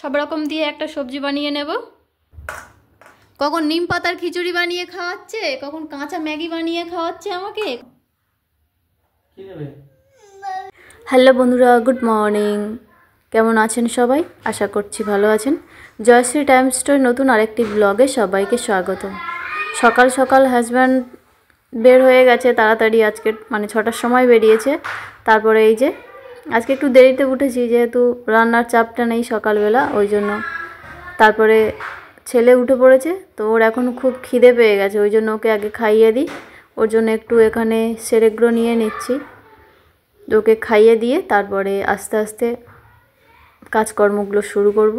সব রকম দিয়ে একটা সবজি বানিয়ে নেব। কখন নিম পাতার খিচুড়ি বানিয়ে খাওয়াচ্ছে, কখন কাঁচা ম্যাগি বানিয়ে খাওয়াচ্ছে আমাকে। হ্যালো বন্ধুরা, গুড মর্নিং। কেমন আছেন সবাই? আশা করছি ভালো আছেন। জয়শ্রী টাইম স্টোরি নতুন আরেকটি ব্লগে সবাইকে স্বাগত। সকাল সকাল হাজব্যান্ড বের হয়ে গেছে তাড়াতাড়ি, আজকে মানে 6টার সময় বেরিয়েছে। তারপরে এই যে আজকে একটু দেরিতে উঠেছি, যেহেতু রান্নার চাপটা নেই সকালবেলা, ওই জন্য। তারপরে ছেলে উঠে পড়েছে, তো ওর এখন খুব খিদে পেয়ে গেছে, ওই জন্য ওকে আগে খাইয়ে দিই। ওর জন্য একটু এখানে সেরেগ্রো নিয়ে নিচ্ছি, ওকে খাইয়ে দিয়ে তারপরে আস্তে আস্তে কাজকর্মগুলো শুরু করব।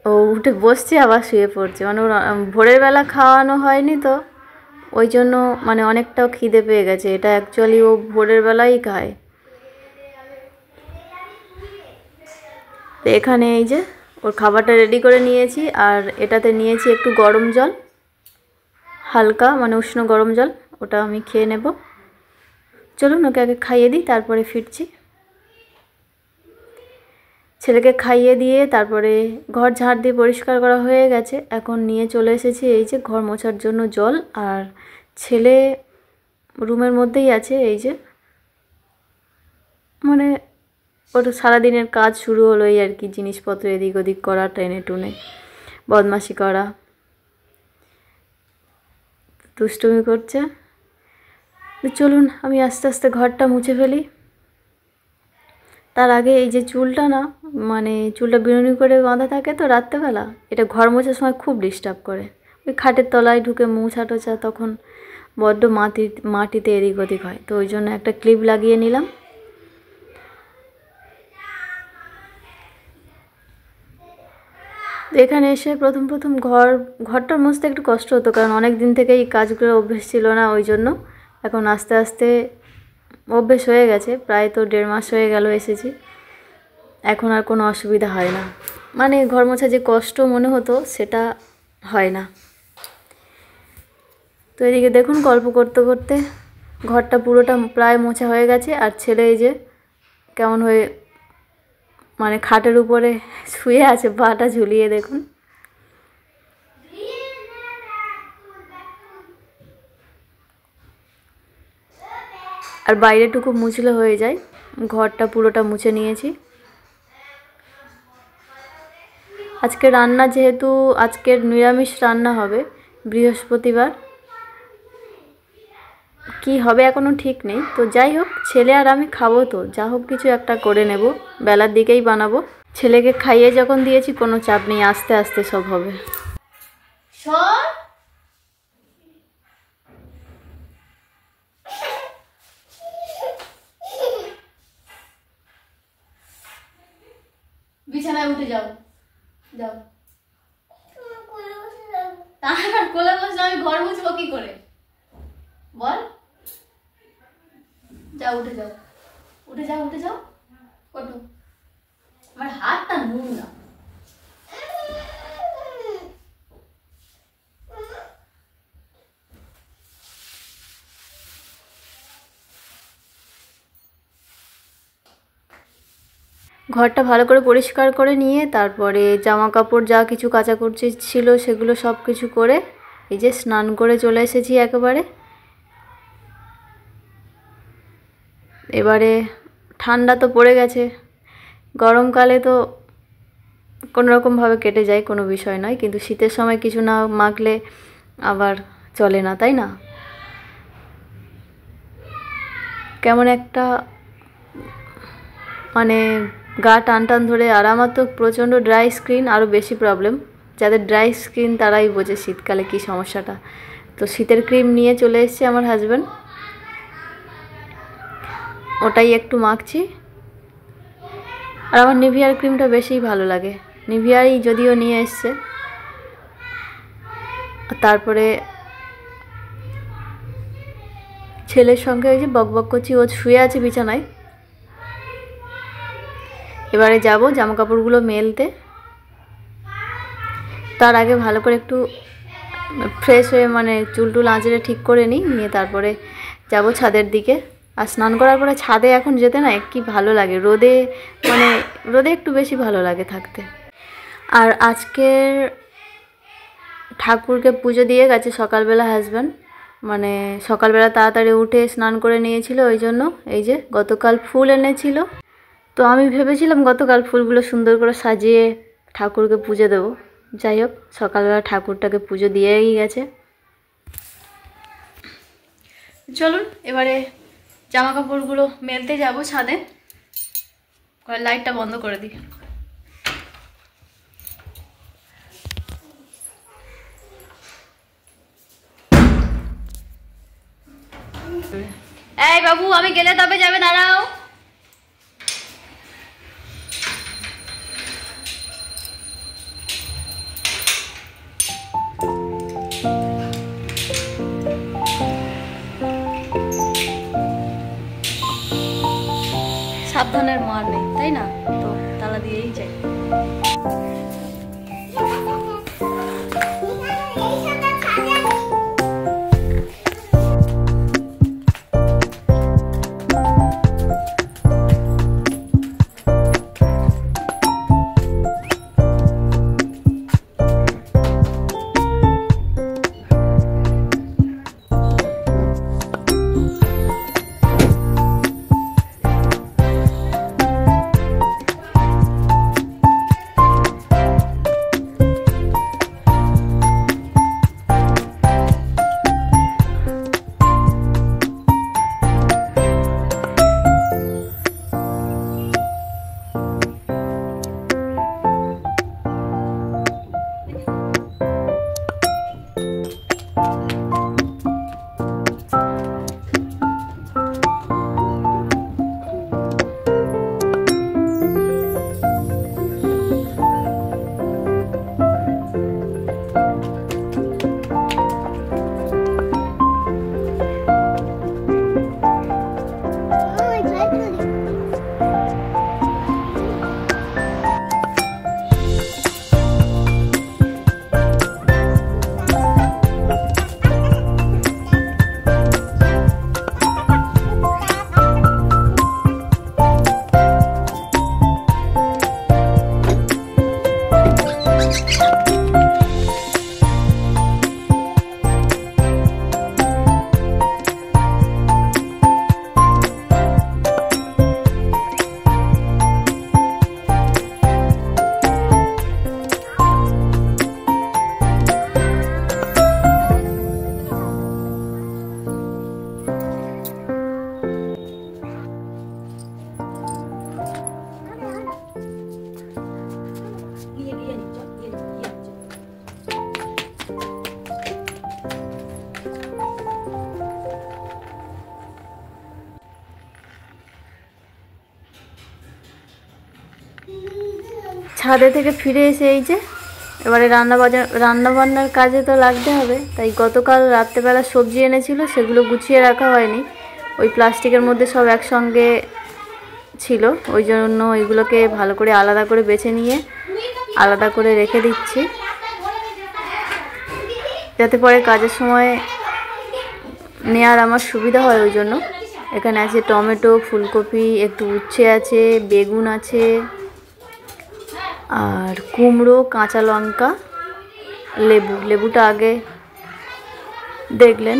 ও উঠে বসছে আবার শুয়ে পড়ছে, মানে ওর ভোরের বেলা খাওয়ানো হয়নি, তো ওই জন্য মানে অনেকটাও খিদে পেয়ে গেছে। এটা অ্যাকচুয়ালি ও ভোরের বেলাই খায়। তো এখানে এই যে ওর খাবারটা রেডি করে নিয়েছি, আর এটাতে নিয়েছি একটু গরম জল, হালকা মানে উষ্ণ গরম জল, ওটা আমি খেয়ে নেব। চলুন ওকে আগে খাইয়ে দিই, তারপরে ফিরছি। ছেলেকে খাইয়ে দিয়ে তারপরে ঘর ঝাড় দিয়ে পরিষ্কার করা হয়ে গেছে। এখন নিয়ে চলে এসেছি এই যে ঘর মোছার জন্য জল, আর ছেলে রুমের মধ্যেই আছে। এই যে মানে ওর সারাদিনের কাজ শুরু হলো এই আর কি, জিনিসপত্র এদিক ওদিক করা, টেনে টুনে বদমাশি করা, দুষ্টুমি করছে। চলুন আমি আস্তে আস্তে ঘরটা মুছে ফেলি। তার আগে এই যে চুলটা না, মানে চুলটা বিনুনি করে বাঁধা থাকে তো রাত্রেবেলা, এটা ঘর মোছার সময় খুব ডিস্টার্ব করে। ওই খাটের তলায় ঢুকে মোছা টোছা, তখন বড্ড মাটিতে এদিক ওদিক হয়, তো ওই জন্য একটা ক্লিপ লাগিয়ে নিলাম। এখানে এসে প্রথম ঘরটা মুছতে একটু কষ্ট হতো, কারণ অনেক দিন থেকেই কাজগুলো অভ্যেস ছিল না, ওই জন্য। এখন আস্তে আস্তে অভ্যেস হয়ে গেছে, প্রায় তো 1.5 মাস হয়ে গেল এসেছি, এখন আর কোনো অসুবিধা হয় না। মানে ঘর মোছা যে কষ্ট মনে হতো সেটা হয় না। তো এদিকে দেখুন গল্প করতে করতে ঘরটা পুরোটা প্রায় মোছা হয়ে গেছে, আর ছেলে এই যে কেমন হয়ে মানে খাটের উপরে শুয়ে আছে, পাটা ঝুলিয়ে দেখুন। আর বাইরেটুকু মুছলে হয়ে যায়। ঘরটা পুরোটা মুছে নিয়েছি। আজকে রান্না, যেহেতু আজকের নিরামিষ রান্না হবে, বৃহস্পতিবার, কি হবে এখনও ঠিক নেই। তো যাই হোক, ছেলে আর আমি খাবো, তো যা হোক কিছু একটা করে নেব, বেলার দিকেই বানাবো। ছেলেকে খাইয়ে যখন দিয়েছি কোনো চাপ নেই, আস্তে আস্তে সব হবে। বিছানায় উঠে যাও, যাও। তার কোলে বসে আমি ঘর মুছবো কি করে বল? যাও, উঠে যাও, উঠে যাও, উঠে যাও, ওঠো। আমার হাতটা নোংরা। ঘরটা ভালো করে পরিষ্কার করে নিয়ে তারপরে জামা কাপড় যা কিছু কাচাকুচি ছিল সেগুলো সব কিছু করে এই যে স্নান করে চলে এসেছি একেবারে। এবারে ঠান্ডা তো পড়ে গেছে, গরমকালে তো কোনো রকমভাবে কেটে যায়, কোনো বিষয় নয়, কিন্তু শীতের সময় কিছু না মাখলে আবার চলে না, তাই না? কেমন একটা মানে গা টান টান ধরে, আর আমার তো প্রচণ্ড ড্রাই স্কিন, আরও বেশি প্রবলেম। যাদের ড্রাই স্কিন তারাই বোঝে শীতকালে কী সমস্যাটা। তো শীতের ক্রিম নিয়ে চলে এসেছে আমার হাজব্যান্ড, ওটাই একটু মাখছি। আর আমার নিভিয়ার ক্রিমটা বেশিই ভালো লাগে, নিভিয়াই যদিও নিয়ে এসছে। তারপরে ছেলের সঙ্গে ওই যে বকবক করছি, ও শুয়ে আছে বিছানায়। এবারে যাব জামা কাপড়গুলো মেলতে। তার আগে ভালো করে একটু ফ্রেশ হয়ে মানে চুল টুল আঁচড়ে ঠিক করে নিয়ে তারপরে যাব ছাদের দিকে। আর স্নান করার পরে ছাদে এখন যেতে না কি ভালো লাগে, রোদে মানে রোদে একটু বেশি ভালো লাগে থাকতে। আর আজকের ঠাকুরকে পুজো দিয়ে গেছে সকালবেলা হাজব্যান্ড, মানে সকালবেলা তাড়াতাড়ি উঠে স্নান করে নিয়েছিল, ওই জন্য এই যে গতকাল ফুল এনেছিল। তো আমি ভেবেছিলাম গতকাল ফুলগুলো সুন্দর করে সাজিয়ে ঠাকুরকে পুজো দেবো। যাই হোক, সকালবেলা ঠাকুরটাকে পুজো দিয়েই গেছে। চলুন এবারে জামা কাপড়গুলো মেলতে যাব ছাদে। লাইটটা বন্ধ করে দিই। এই বাবু, আমি গেলে তবে যাবে, দাঁড়াও। সাবধানের মার নেই, তাই না? তো তালা দিয়েই যাই। ছাদে থেকে ফিরে এসে এই যে এবারে রান্নাবান্নার কাজে তো লাগতে হবে। তাই গতকাল রাত্রেবেলা সবজি এনেছিল, সেগুলো গুছিয়ে রাখা হয়নি, ওই প্লাস্টিকের মধ্যে সব একসঙ্গে ছিল, ওই জন্য ওইগুলোকে ভালো করে আলাদা করে বেছে নিয়ে আলাদা করে রেখে দিচ্ছি, যাতে পরে কাজের সময় নেওয়ার আমার সুবিধা হয়। ওই জন্য এখানে আছে টমেটো, ফুলকপি, একটু উচ্ছে আছে, বেগুন আছে, আর কুমড়ো, কাঁচা লঙ্কা, লেবুটা আগে দেখলেন।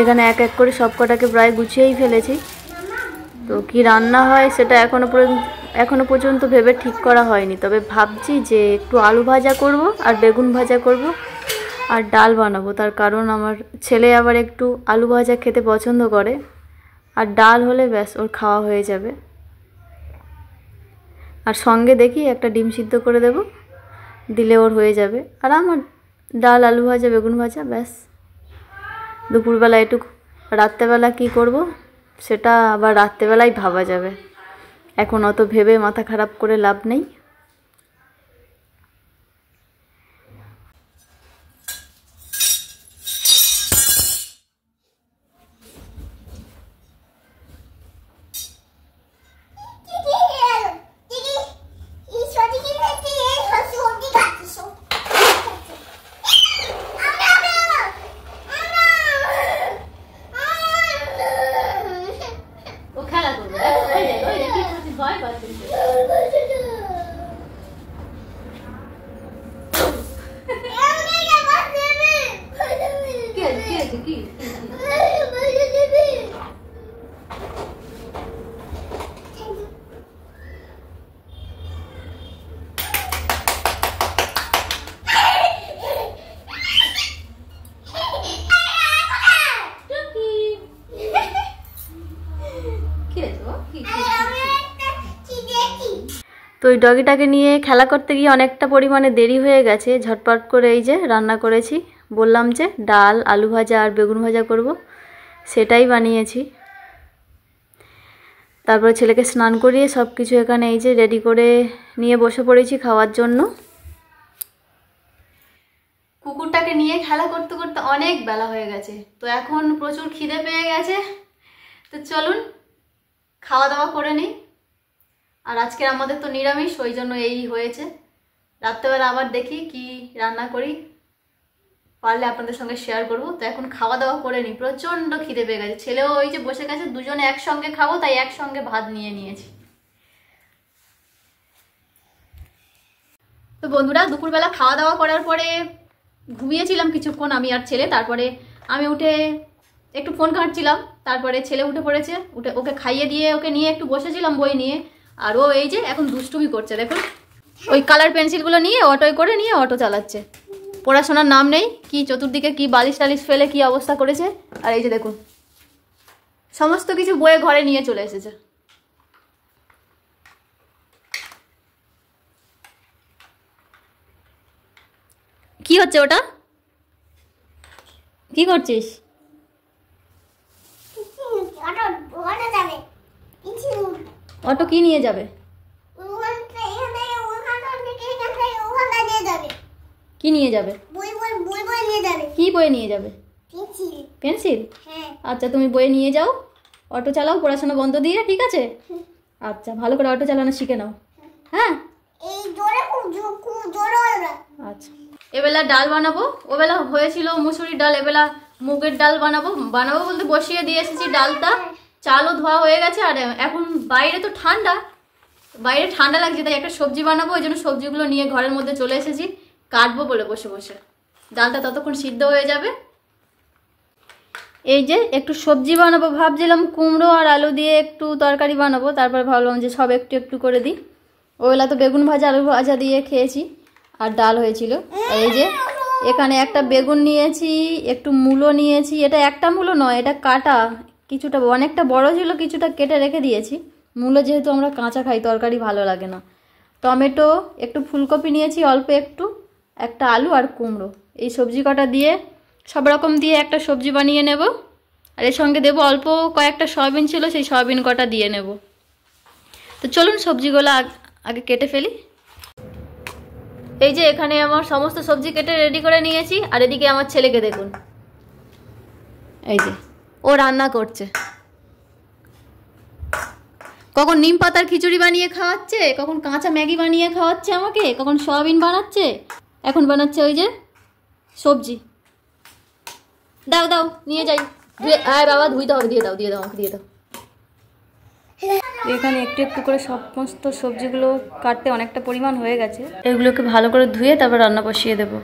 এখানে এক এক করে সব কটাকে প্রায় গুছিয়েই ফেলেছি। তো কি রান্না হয় সেটা এখনো পর্যন্ত ভেবে ঠিক করা হয়নি, তবে ভাবছি যে একটু আলু ভাজা করব আর বেগুন ভাজা করব আর ডাল বানাবো। তার কারণ আমার ছেলে আবার একটু আলু ভাজা খেতে পছন্দ করে, আর ডাল হলে ব্যাস ওর খাওয়া হয়ে যাবে। আর সঙ্গে দেখি একটা ডিম সিদ্ধ করে দেব, দিলে ওর হয়ে যাবে। আর আমার ডাল, আলু ভাজা, বেগুন ভাজা, ব্যাস। দুপুরবেলা একটু, রাত্রেবেলা কি করব সেটা আবার রাত্রেবেলাই ভাবা যাবে, এখন অত ভেবে মাথা খারাপ করে লাভ নেই। কি তো ওই ডগিটাকে নিয়ে খেলা করতে গিয়ে অনেকটা পরিমাণে দেরি হয়ে গেছে। ঝটপট করে এই যে রান্না করেছি, বললাম যে ডাল, আলু ভাজা আর বেগুন ভাজা করব, সেটাই বানিয়েছি। তারপরে ছেলেকে স্নান করিয়ে সব কিছু এখানে এই যে রেডি করে নিয়ে বসে পড়েছি খাওয়ার জন্য। কুকুরটাকে নিয়ে খেলা করতে করতে অনেক বেলা হয়ে গেছে, তো এখন প্রচুর খিদে পেয়ে গেছে। তো চলুন খাওয়া দাওয়া করে নিই। আর আজকে আমাদের তো নিরামিষ, ওই জন্য এই হয়েছে। রাত্রেবেলা আবার দেখি কি রান্না করি, পারলে আপনাদের সঙ্গে শেয়ার করব। তো এখন খাওয়া দাওয়া করে নিই, প্রচণ্ড খিদে পেয়ে গেছে। ছেলেও ওই যে বসে গেছে, দুজনে একসঙ্গে খাবো, তাই একসঙ্গে ভাত নিয়ে নিয়েছি। তো বন্ধুরা, দুপুরবেলা খাওয়া দাওয়া করার পরে ঘুমিয়েছিলাম কিছুক্ষণ আমি আর ছেলে। তারপরে আমি উঠে একটু ফোন ঘাঁটছিলাম, তারপরে ছেলে উঠে পড়েছে, উঠে ওকে খাইয়ে দিয়ে ওকে নিয়ে একটু বসেছিলাম বই নিয়ে। আর ও এই যে এখন দুষ্টুমি করছে, দেখুন ওই কালার পেন্সিলগুলো নিয়ে অটোয় করে নিয়ে অটো চালাচ্ছে। পড়াশোনার নাম নেই, কি চতুর্দিকে কি বালিশ টালিশ ফেলে কি অবস্থা করেছে। আর এই যে দেখুন সমস্ত কিছু বইয়ে ঘরে নিয়ে চলে এসেছে। কি হচ্ছে ওটা, কি করছিস? অটো কি নিয়ে যাবে? কি নিয়ে যাবে? কি বই নিয়ে যাবে? পেন্সিল। আচ্ছা তুমি বই নিয়ে যাও, অটো চালাও পড়াশোনা বন্ধ দিয়ে, ঠিক আছে? আচ্ছা ভালো করে অটো চালানো শিখে নাও। হ্যাঁ আচ্ছা। এবেলা ডাল বানাবো, ওবেলা হয়েছিল মুসুরির ডাল, এবেলা মুগের ডাল বানাবো। বানাবো বলতে বসিয়ে দিয়ে এসেছি ডালটা, চালও ধোয়া হয়ে গেছে। আর এখন বাইরে তো ঠান্ডা, বাইরে ঠান্ডা লাগছে, তাই একটা সবজি বানাবো। ওই জন্য সবজিগুলো নিয়ে ঘরের মধ্যে চলে এসেছি, কাটবো বলে বসে বসে। ডালটা ততক্ষণ সিদ্ধ হয়ে যাবে। এই যে একটু সবজি বানাবো ভাবছিলাম, কুমড়ো আর আলু দিয়ে একটু তরকারি বানাবো। তারপর ভাবলাম যে সব একটু একটু করে দিই। ওবেলা তো বেগুন ভাজা আলু ভাজা দিয়ে খেয়েছি, আর ডাল হয়েছিল। এই যে এখানে একটা বেগুন নিয়েছি, একটু মূলো নিয়েছি। এটা একটা মূলো নয়, এটা কাটা, কিছুটা অনেকটা বড় ছিল, কিছুটা কেটে রেখে দিয়েছি। মূলো যেহেতু আমরা কাঁচা খাই, তরকারি ভালো লাগে না। টমেটো, একটু ফুলকপি নিয়েছি অল্প একটু, একটা আলু আর কুমড়ো। এই সবজি কটা দিয়ে সব রকম দিয়ে একটা সবজি বানিয়ে নেব। আর এর সঙ্গে দেবো অল্প কয়েকটা সয়াবিন ছিল, সেই সয়াবিন কটা দিয়ে নেব। তো চলুন সবজিগুলো আগে কেটে ফেলি। এই যে এখানে আমার সমস্ত সবজি কেটে রেডি করে নিয়েছি। আর এদিকে আমার ছেলেকে দেখুন, এই যে ও রান্না করছে। কখন নিম পাতার খিচুড়ি বানিয়ে খাওয়াচ্ছে, কখন কাঁচা ম্যাগি বানিয়ে খাওয়াচ্ছে আমাকে, কখন সয়াবিন বানাচ্ছে, এখন বানাচ্ছে ওই যে সবজি। দাও দাও নিয়ে যাই, আয় বাবা ধুইতে হবে, দিয়ে দাও দিয়ে দাও আমাকে দিয়ে দাও। এখানে একটু একটু করে সমস্ত সবজিগুলো কাটতে অনেকটা পরিমাণ হয়ে গেছে। এগুলোকে ভালো করে ধুয়ে তারপর রান্না বসিয়ে দেবো।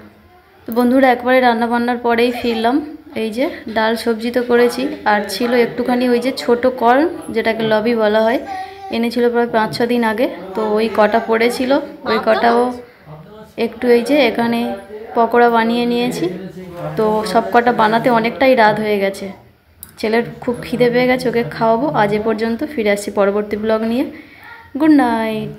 তো বন্ধুরা একবারে রান্না বান্নার পরেই ফিরলাম। এই যে ডাল সবজি তো করেছি, আর ছিল একটুখানি ওই যে ছোট কর্ন, যেটাকে লবি বলা হয়, এনেছিল প্রায় 5-6 দিন আগে। তো ওই কটা পড়েছিল, ওই কটাও একটু এই যে এখানে পকোড়া বানিয়ে নিয়েছি। তো সব কটা বানাতে অনেকটাই রাত হয়ে গেছে। ছেলের খুব খিদে পেয়ে গেছে, ওকে খাওয়াবো। আজ এ পর্যন্ত, ফিরে আসছি পরবর্তী ব্লগ নিয়ে। Good night.